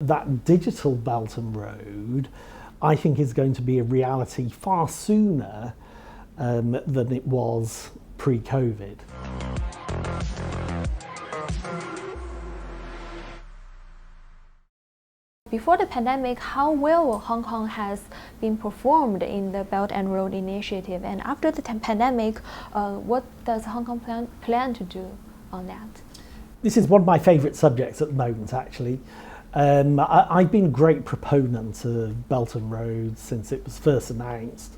That digital Belt and Road, I think, is going to be a reality far sooner than it was pre-COVID. Before the pandemic, how well Hong Kong has been performed in the Belt and Road Initiative, and after the pandemic, what does Hong Kong plan to do on that? This is one of my favourite subjects at the moment, actually. I've been a great proponent of Belt and Road since it was first announced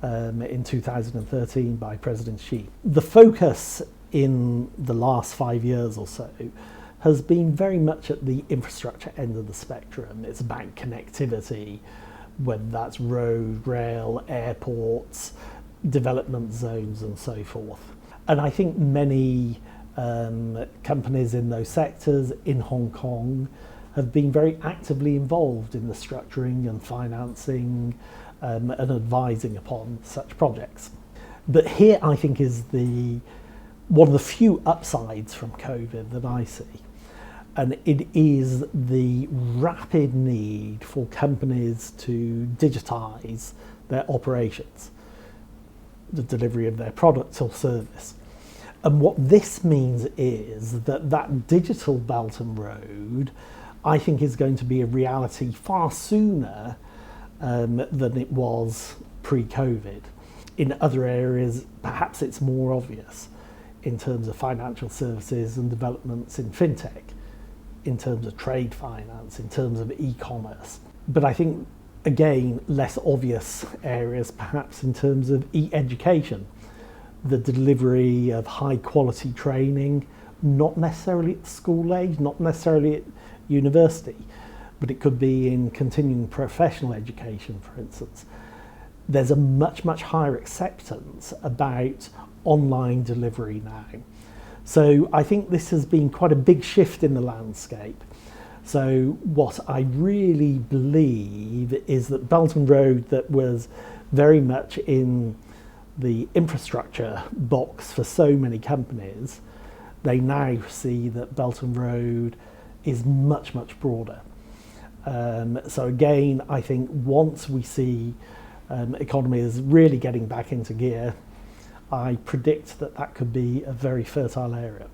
in 2013 by President Xi. The focus in the last 5 years or so has been very much at the infrastructure end of the spectrum. It's about connectivity, whether that's road, rail, airports, development zones and so forth. And I think many companies in those sectors in Hong Kong have been very actively involved in the structuring and financing and advising upon such projects. But here I think is one of the few upsides from COVID that I see. And it is the rapid need for companies to digitise their operations, the delivery of their product or service. And what this means is that digital Belt and Road, I think, is going to be a reality far sooner than it was pre-COVID. In other areas, perhaps it's more obvious in terms of financial services and developments in fintech, in terms of trade finance, in terms of e-commerce. But I think, again, less obvious areas perhaps in terms of e-education, the delivery of high quality training, not necessarily at school age, not necessarily at university, but it could be in continuing professional education, for instance. There's a much, much higher acceptance about online delivery now. So I think this has been quite a big shift in the landscape. So what I really believe is that Belt and Road, that was very much in the infrastructure box for so many companies, they now see that Belt and Road is much, much broader. So again, I think once we see economies really getting back into gear, I predict that could be a very fertile area.